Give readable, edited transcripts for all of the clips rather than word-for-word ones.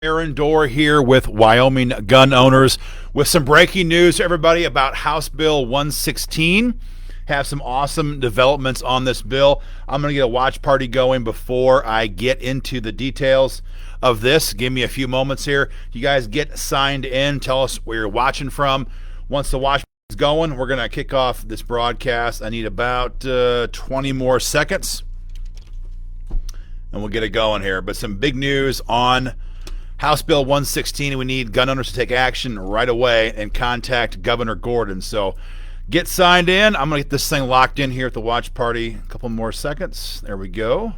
Aaron Dorr here with Wyoming gun owners with some breaking news, everybody, about House Bill 116. Have some awesome developments on this bill. I'm going to get a watch party going before I get into the details of this. Give me a few moments here. You guys get signed in. Tell us where you're watching from. Once the watch party is going, we're going to kick off this broadcast. I need about 20 more seconds, and we'll get it going here. But some big news on House Bill 116, we need gun owners to take action right away and contact Governor Gordon. So get signed in. I'm going to get this thing locked in here at the watch party. A couple more seconds. There we go.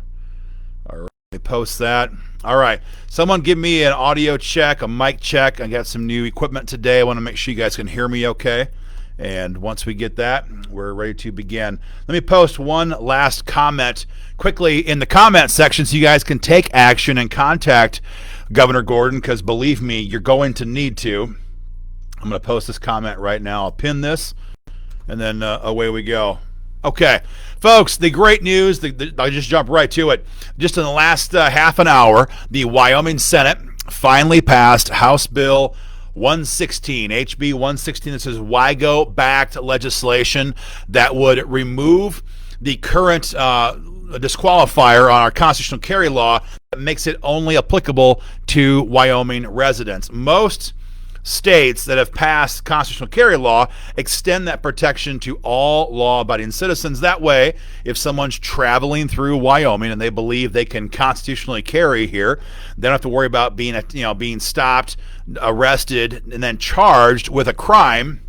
All right, let me post that. All right, someone give me an audio check, a mic check. I got some new equipment today. I want to make sure you guys can hear me okay. And once we get that, we're ready to begin. Let me post one last comment quickly in the comment section so you guys can take action and contact Governor Gordon, because believe me, you're going to need to. I'm going to post this comment right now. I'll pin this, and then away we go. Okay, folks, the great news, I'll just jump right to it. Just in the last half an hour, the Wyoming Senate finally passed House Bill 116, HB 116. This is WIGO-backed legislation that would remove the current disqualifier on our constitutional carry law that makes it only applicable to Wyoming residents. Most states that have passed constitutional carry law extend that protection to all law-abiding citizens. That way, if someone's traveling through Wyoming and they believe they can constitutionally carry here, they don't have to worry about being stopped, arrested, and then charged with a crime,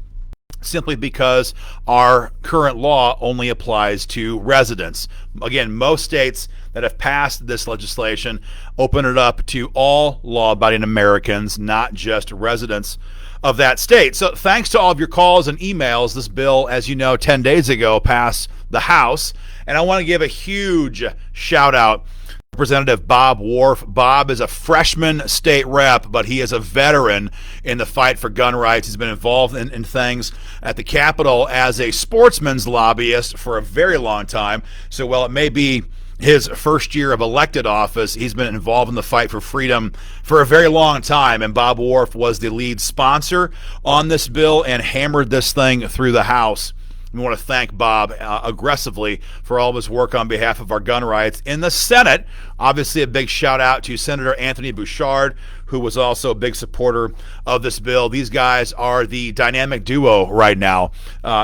simply because our current law only applies to residents. Again, most states that have passed this legislation open it up to all law-abiding Americans, not just residents of that state. So thanks to all of your calls and emails, this bill, as you know, 10 days ago passed the House. And I want to give a huge shout out to Representative Bob Wharf. Bob is a freshman state rep, but he is a veteran in the fight for gun rights. He's been involved in things at the Capitol as a sportsman's lobbyist for a very long time. So while it may be his first year of elected office, he's been involved in the fight for freedom for a very long time. And Bob Wharf was the lead sponsor on this bill and hammered this thing through the House. We want to thank Bob aggressively for all of his work on behalf of our gun rights. In the Senate, obviously a big shout out to Senator Anthony Bouchard, who was also a big supporter of this bill. These guys are the dynamic duo right now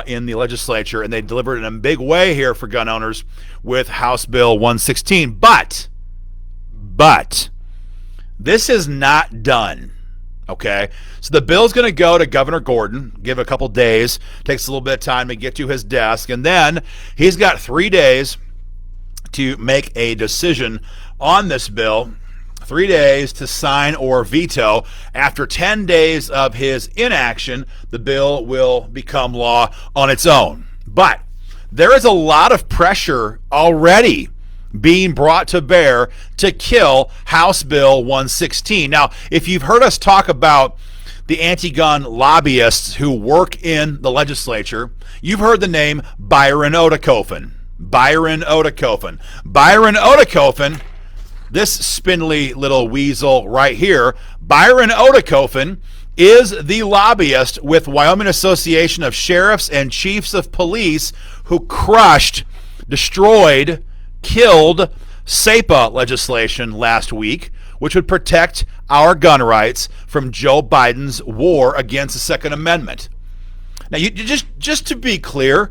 in the legislature, and they delivered in a big way here for gun owners with House Bill 116. But this is not done. Okay, so the bill's going to go to Governor Gordon, give it a couple days, takes a little bit of time to get to his desk, and then he's got 3 days to make a decision on this bill, 3 days to sign or veto. After 10 days of his inaction, the bill will become law on its own. But there is a lot of pressure already being brought to bear to kill House Bill 116. Now, if you've heard us talk about the anti-gun lobbyists who work in the legislature, you've heard the name Byron Oedekoven. Byron Oedekoven. Byron Oedekoven, this spindly little weasel right here, Byron Oedekoven is the lobbyist with Wyoming Association of Sheriffs and Chiefs of Police who crushed, destroyed, killed cepa legislation last week, which would protect our gun rights from Joe Biden's war against the Second Amendment. Now, you just to be clear,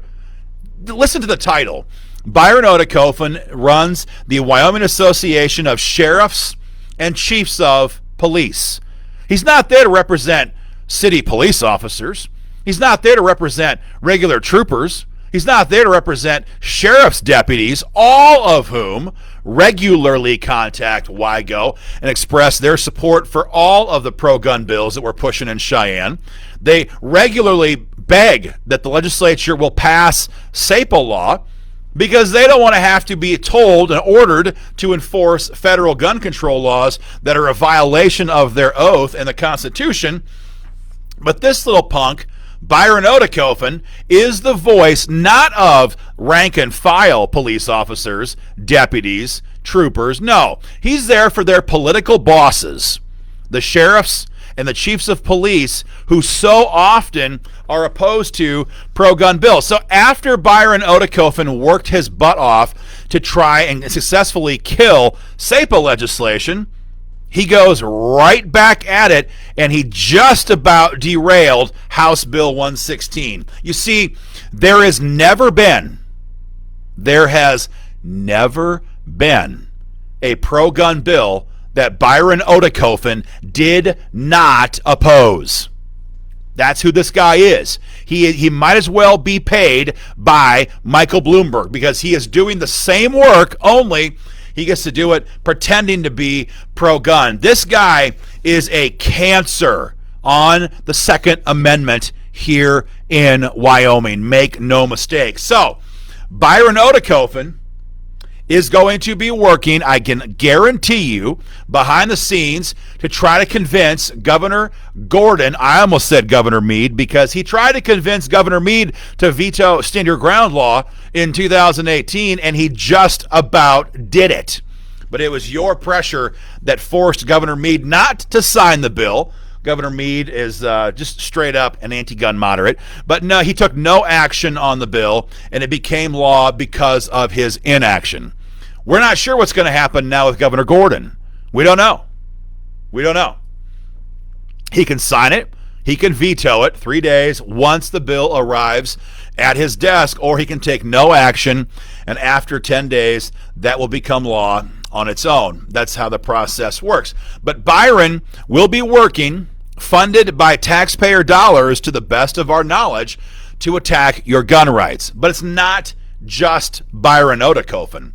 listen to the title. Byron Oedekoven runs the Wyoming Association of Sheriffs and Chiefs of Police. He's not there to represent city police officers. He's not there to represent regular troopers. He's not there to represent sheriff's deputies, all of whom regularly contact WIGO and express their support for all of the pro-gun bills that we're pushing in Cheyenne. They regularly beg that the legislature will pass cepa law because they don't want to have to be told and ordered to enforce federal gun control laws that are a violation of their oath and the Constitution. But this little punk, Byron Oedekoven, is the voice not of rank and file police officers, deputies, troopers. No, he's there for their political bosses, the sheriffs and the chiefs of police who so often are opposed to pro-gun bills. So after Byron Oedekoven worked his butt off to try and successfully kill cepa legislation, he goes right back at it, and he just about derailed House Bill 116. You see, there has never been a pro-gun bill that Byron Oedekoven did not oppose. That's who this guy is. He might as well be paid by Michael Bloomberg, because he is doing the same work, only he gets to do it pretending to be pro-gun. This guy is a cancer on the Second Amendment here in Wyoming. Make no mistake. So, Byron Oedekoven is going to be working, I can guarantee you, behind the scenes to try to convince Governor Gordon. I almost said Governor Meade, because he tried to convince Governor Meade to veto stand your ground law in 2018, and he just about did it. But it was your pressure that forced Governor Meade not to sign the bill. Governor Meade is just straight up an anti-gun moderate. But no, he took no action on the bill, and it became law because of his inaction. We're not sure what's going to happen now with Governor Gordon. We don't know. He can sign it. He can veto it 3 days once the bill arrives at his desk, or he can take no action, and after 10 days, that will become law on its own. That's how the process works. But Byron will be working, funded by taxpayer dollars to the best of our knowledge, to attack your gun rights. But it's not just Byron Oedekoven.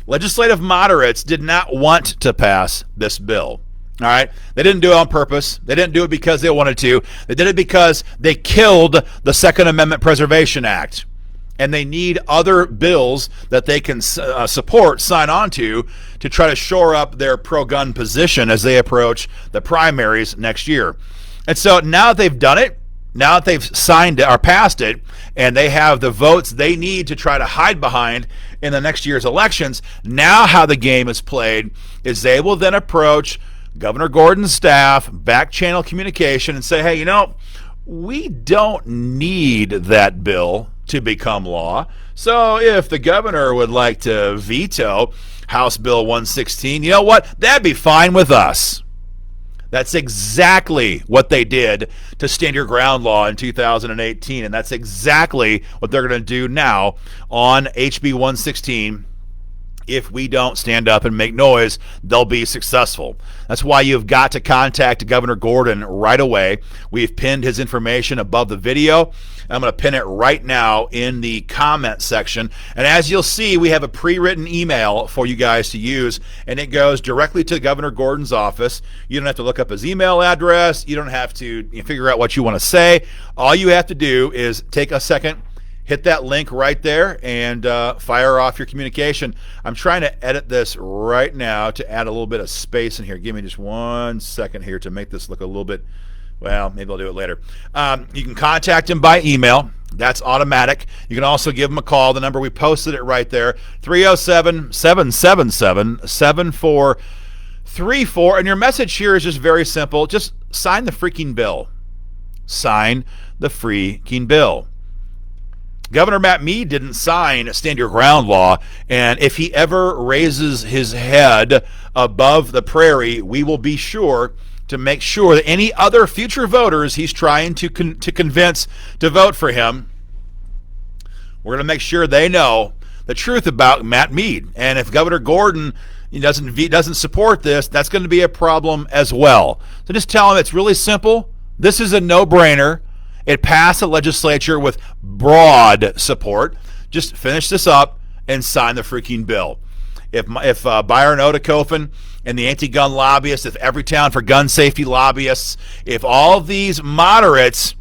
Legislative moderates did not want to pass this bill. All right? They didn't do it on purpose. They didn't do it because they wanted to. They did it because they killed the Second Amendment Preservation Act. And they need other bills that they can support, sign on to try to shore up their pro-gun position as they approach the primaries next year. And so now that they've done it, now that they've signed it or passed it, and they have the votes they need to try to hide behind in the next year's elections, now how the game is played is they will then approach Governor Gordon's staff, back channel communication, and say, hey, we don't need that bill to become law. So if the governor would like to veto House Bill 116, you know what? That'd be fine with us. That's exactly what they did to stand your ground law in 2018, and that's exactly what they're going to do now on HB 116. If we don't stand up and make noise, they'll be successful. That's why you've got to contact Governor Gordon right away. We've pinned his information above the video. I'm going to pin it right now in the comment section. And as you'll see, we have a pre-written email for you guys to use, and it goes directly to Governor Gordon's office. You don't have to look up his email address. You don't have to figure out what you want to say. All you have to do is take a second, hit that link right there, and fire off your communication. I'm trying to edit this right now to add a little bit of space in here. Give me just 1 second here to make this look a little bit, well, maybe I'll do it later. You can contact him by email. That's automatic. You can also give him a call. The number, we posted it right there, 307-777-7434. And your message here is just very simple. Just sign the freaking bill. Sign the freaking bill. Governor Matt Meade didn't sign Stand Your Ground law, and if he ever raises his head above the prairie, we will be sure to make sure that any other future voters he's trying to convince to vote for him, we're going to make sure they know the truth about Matt Meade. And if Governor Gordon doesn't support this, that's going to be a problem as well. So just tell him it's really simple. This is a no-brainer. It passed the legislature with broad support. Just finish this up and sign the freaking bill. If Byron Oedekoven and the anti-gun lobbyists, if Everytown for gun safety lobbyists, if all these moderates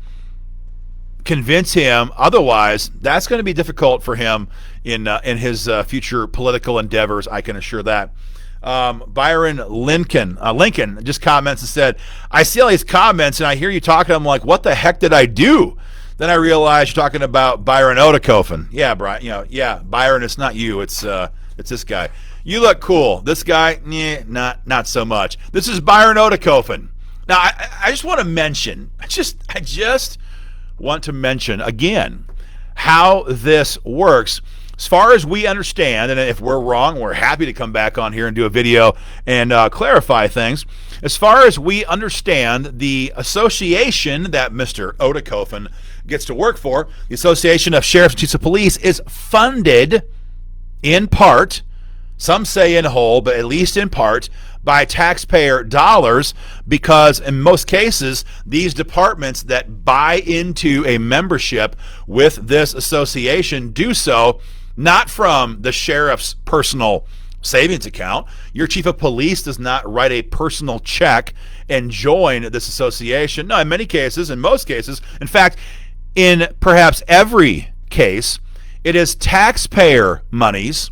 convince him otherwise, that's going to be difficult for him in his future political endeavors, I can assure that. Byron Lincoln just comments and said, I see all these comments and I hear you talking, I'm like, what the heck did I do? Then I realized you're talking about Byron Oedekoven. Yeah, Brian, Byron, it's not you, it's this guy. You look cool. This guy, not so much. This is Byron Oedekoven. Now, I just want to mention, I just want to mention again how this works. As far as we understand, and if we're wrong, we're happy to come back on here and do a video and clarify things. As far as we understand, the association that Mr. Otokofen gets to work for, the Association of Sheriffs and Chiefs of Police, is funded in part, some say in whole, but at least in part, by taxpayer dollars, because in most cases, these departments that buy into a membership with this association do so not from the sheriff's personal savings account. Your chief of police does not write a personal check and join this association. No, in many cases, in most cases, in fact, in perhaps every case, it is taxpayer monies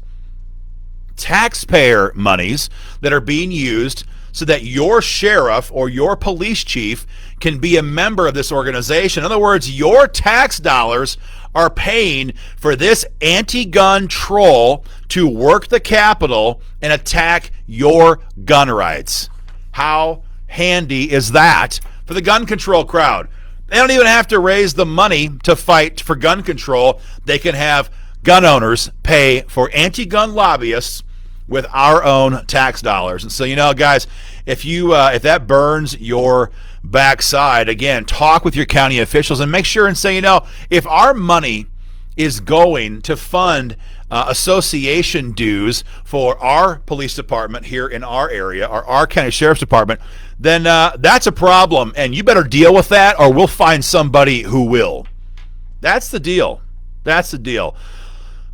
that are being used so that your sheriff or your police chief can be a member of this organization. In other words, your tax dollars are paying for this anti-gun troll to work the Capitol and attack your gun rights. How handy is that for the gun control crowd? They don't even have to raise the money to fight for gun control. They can have gun owners pay for anti-gun lobbyists with our own tax dollars. And so, guys, if that burns your backside, again, talk with your county officials and make sure and say, if our money is going to fund association dues for our police department here in our area, or our county sheriff's department, then that's a problem, and you better deal with that, or we'll find somebody who will. That's the deal.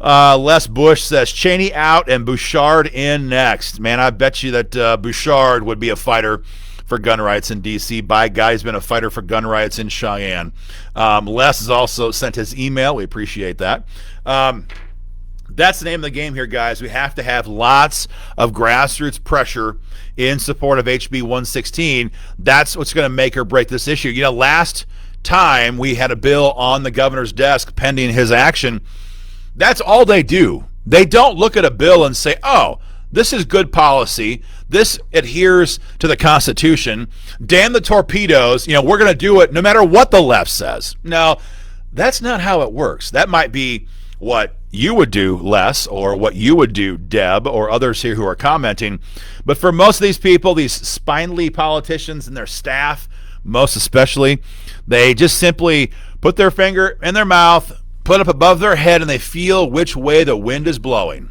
Les Bush says Cheney out and Bouchard in next. Man, I bet you that Bouchard would be a fighter for gun rights in D.C. By guy's been a fighter for gun rights in Cheyenne. Les has also sent his email. We appreciate that. That's the name of the game here, guys. We have to have lots of grassroots pressure in support of HB 116. That's what's going to make or break this issue. Last time we had a bill on the governor's desk pending his action. That's all they do. They don't look at a bill and say, oh, this is good policy. This adheres to the Constitution. Damn the torpedoes. We're going to do it no matter what the left says. No, that's not how it works. That might be what you would do, Les, or what you would do, Deb, or others here who are commenting. But for most of these people, these spindly politicians and their staff, most especially, they just simply put their finger in their mouth, put up above their head, and they feel which way the wind is blowing.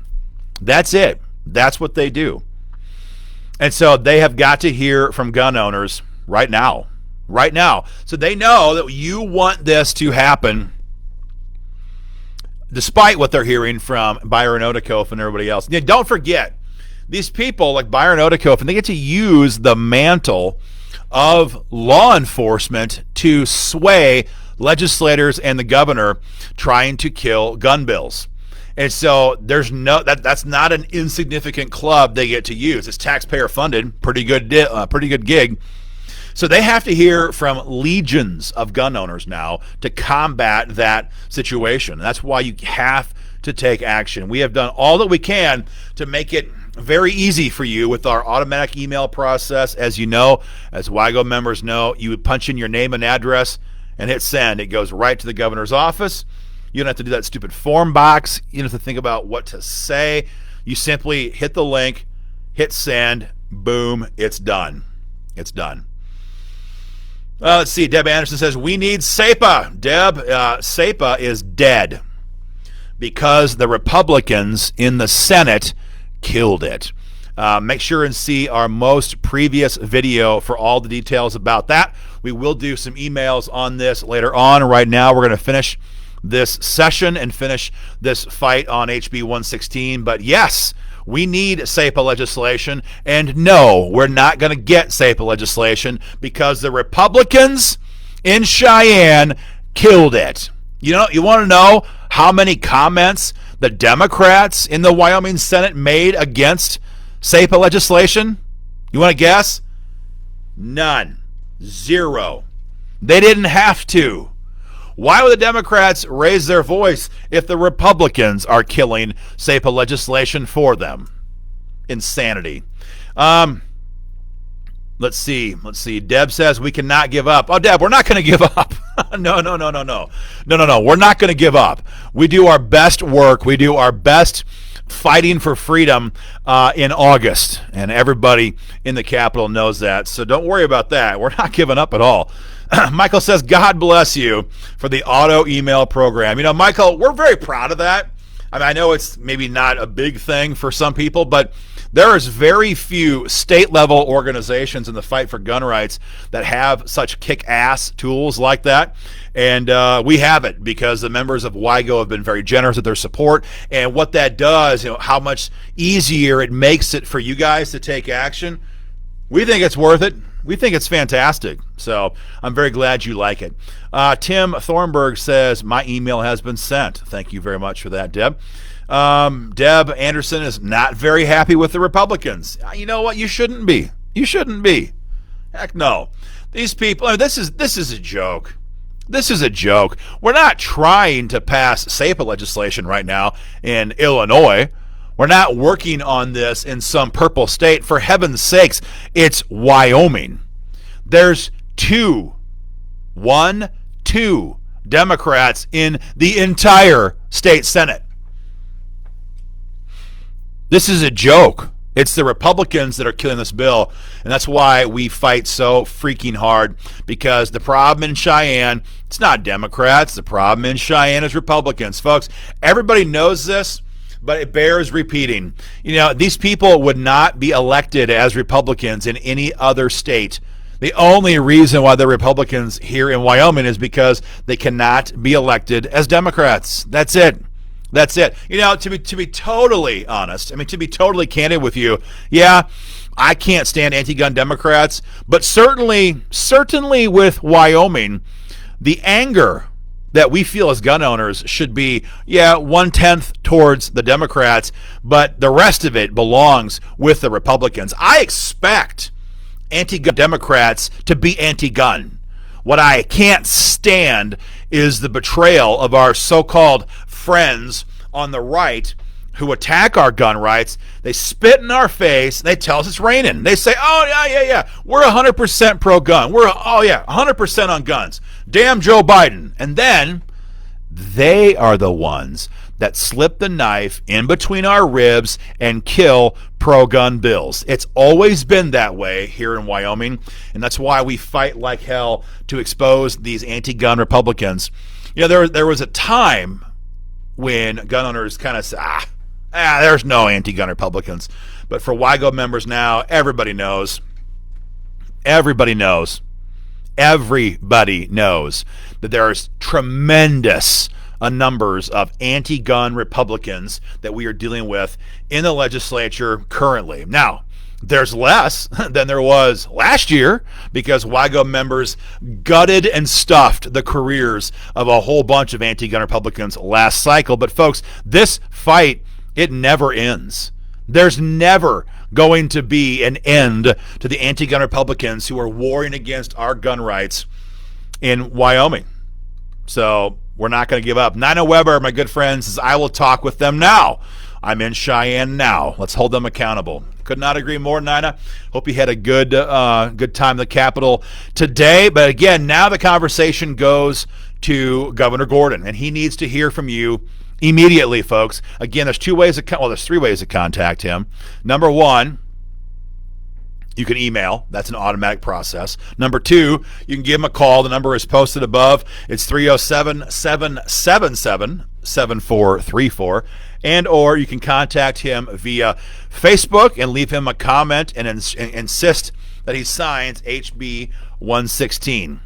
That's it. That's what they do. And so they have got to hear from gun owners right now. So they know that you want this to happen despite what they're hearing from Byron Oedekoven and everybody else. Don't forget, these people like Byron Oedekoven, they get to use the mantle of law enforcement to sway legislators and the governor trying to kill gun bills. And so that's not an insignificant club they get to use. It's taxpayer funded, pretty good gig. So they have to hear from legions of gun owners now to combat that situation. And that's why you have to take action. We have done all that we can to make it very easy for you with our automatic email process. As you know, as WIGO members know, you would punch in your name and address and hit send. It goes right to the governor's office. You don't have to do that stupid form box. You don't have to think about what to say. You simply hit the link, hit send, boom, it's done. It's done. Let's see. Deb Anderson says, we need cepa. Deb, cepa is dead because the Republicans in the Senate killed it. Make sure and see our most previous video for all the details about that. We will do some emails on this later on. Right now, we're going to finish this session and finish this fight on HB 116. But yes, we need cepa legislation. And no, we're not going to get cepa legislation because the Republicans in Cheyenne killed it. You want to know how many comments the Democrats in the Wyoming Senate made against cepa legislation? You want to guess? None. Zero. They didn't have to. Why would the Democrats raise their voice if the Republicans are killing cepa legislation for them? insanity. Let's see. Deb says we cannot give up. Oh, Deb, we're not going to give up. No. We're not going to give up. We do our best work. We do our best fighting for freedom in August, and everybody in the Capitol knows that. So don't worry about that. We're not giving up at all. Michael says, God bless you for the auto email program. You know, Michael, we're very proud of that. I mean, I know it's maybe not a big thing for some people, but there is very few state-level organizations in the fight for gun rights that have such kick-ass tools like that. And we have it because the members of WIGO have been very generous with their support. And what that does, you know, how much easier it makes it for you guys to take action, we think it's worth it. We think it's fantastic. So I'm very glad you like it. Tim Thornburg says, my email has been sent. Thank you very much for that, Deb. Deb Anderson is not very happy with the Republicans. You know what? You shouldn't be. You shouldn't be. Heck no. These people, I mean, this is a joke. This is a joke. We're not trying to pass cepa legislation right now in Illinois. We're not working on this in some purple state. For heaven's sakes, it's Wyoming. There's two Democrats in the entire state Senate. This is a joke. It's the Republicans that are killing this bill, and that's why we fight so freaking hard, because the problem in Cheyenne, it's not Democrats. The problem in Cheyenne is Republicans. Folks, everybody knows this, but it bears repeating. You know, these people would not be elected as Republicans in any other state. The only reason why they're Republicans here in Wyoming is because they cannot be elected as Democrats. That's it. That's it. You know, to be totally honest, I mean, to be totally candid with you, yeah, I can't stand anti-gun Democrats, but certainly with Wyoming, the anger that we feel as gun owners should be, 1/10 towards the Democrats, but the rest of it belongs with the Republicans. I expect anti-gun Democrats to be anti-gun. What I can't stand is the betrayal of our so-called friends on the right who attack our gun rights. They spit in our face. They tell us it's raining. They say, oh, yeah, we're 100% pro-gun. We're 100% on guns. Damn Joe Biden. And then they are the ones that slip the knife in between our ribs and kill pro-gun bills. It's always been that way here in Wyoming, and that's why we fight like hell to expose these anti-gun Republicans. You know, there was a time when gun owners kind of say, there's no anti-gun Republicans. But for WIGO members now, everybody knows that there's tremendous numbers of anti-gun Republicans that we are dealing with in the legislature currently. Now, there's less than there was last year because WIGO members gutted and stuffed the careers of a whole bunch of anti-gun Republicans last cycle. But folks, this fight, it never ends. There's never going to be an end to the anti-gun Republicans who are warring against our gun rights in Wyoming. So we're not going to give up. Nina Weber, my good friend, says, I will talk with them now. I'm in Cheyenne now. Let's hold them accountable. Could not agree more, Nina. Hope you had a good time in the Capitol today. But again, now the conversation goes to Governor Gordon, and he needs to hear from you immediately, folks. Again, there's there's 3 ways to contact him. Number 1, you can email. That's an automatic process. Number 2, you can give him a call. The number is posted above. It's 307-777-7434. And or you can contact him via Facebook and leave him a comment and insist that he signs HB 116.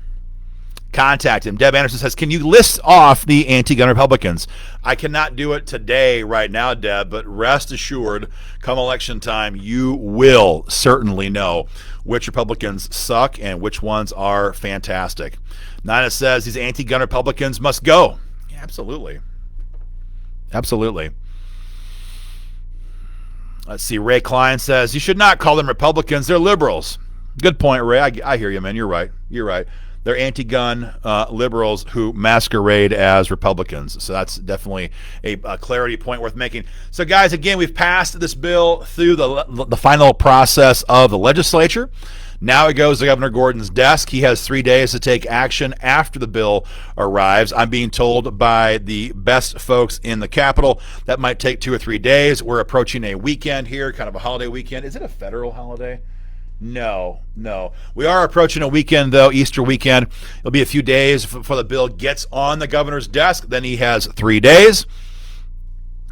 Contact him. Deb Anderson says, can you list off the anti-gun Republicans? I cannot do it today right now, Deb, but rest assured, come election time, you will certainly know which Republicans suck and which ones are fantastic. Nina says these anti-gun Republicans must go. Yeah, absolutely. Absolutely. Let's see. Ray Klein says, you should not call them Republicans. They're liberals. Good point, Ray. I hear you, man. You're right. They're anti-gun liberals who masquerade as Republicans. So that's definitely a clarity point worth making. So, guys, again, we've passed this bill through the final process of the legislature. Now it goes to Governor Gordon's desk. He has 3 days to take action after the bill arrives. I'm being told by the best folks in the Capitol that might take 2 or 3 days. We're approaching a weekend here, kind of a holiday weekend. Is it a federal holiday? No. We are approaching a weekend, though, Easter weekend. It'll be a few days before the bill gets on the governor's desk. Then he has 3 days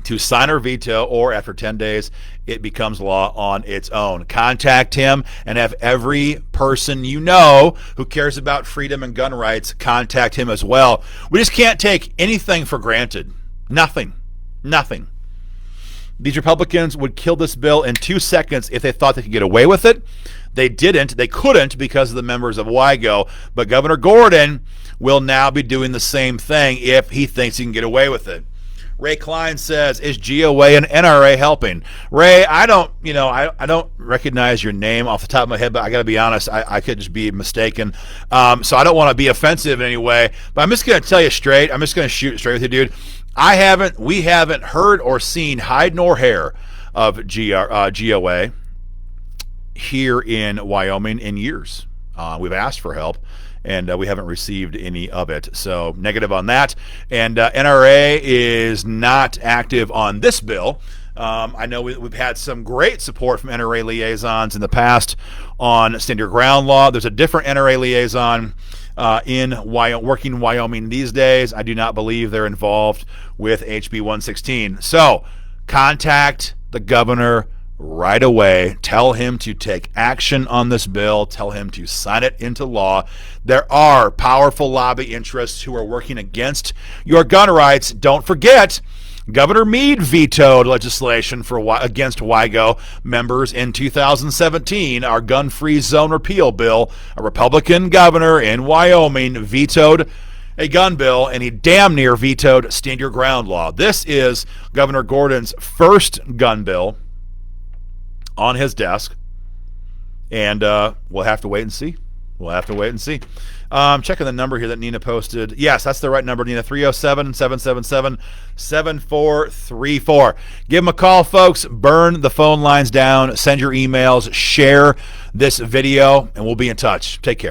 to sign or veto, or after 10 days, it becomes law on its own. Contact him and have every person you know who cares about freedom and gun rights contact him as well. We just can't take anything for granted. Nothing. These Republicans would kill this bill in 2 seconds if they thought they could get away with it. They didn't. They couldn't because of the members of WIGO. But Governor Gordon will now be doing the same thing if he thinks he can get away with it. Ray Klein says, is GOA and NRA helping? Ray, I don't recognize your name off the top of my head, but I got to be honest, I could just be mistaken. So I don't want to be offensive in any way, but I'm just going to tell you straight. I'm just going to shoot straight with you, dude. We haven't heard or seen hide nor hair of GOA here in Wyoming in years. We've asked for help, and we haven't received any of it. So negative on that. And NRA is not active on this bill. I know we've had some great support from NRA liaisons in the past on stand your ground law. There's a different NRA liaison working in Wyoming these days. I do not believe they're involved with HB 116. So contact the governor right away. Tell him to take action on this bill. Tell him to sign it into law. There are powerful lobby interests who are working against your gun rights. Don't forget, Governor Meade vetoed legislation against WIGO members in 2017. Our gun-free zone repeal bill, a Republican governor in Wyoming vetoed a gun bill, and he damn near vetoed stand your ground law. This is Governor Gordon's first gun bill on his desk, and we'll have to wait and see. Checking the number here that Nina posted. Yes, that's the right number, Nina. 307-777-7434. Give them a call, folks. Burn the phone lines down. Send your emails. Share this video, and we'll be in touch. Take care.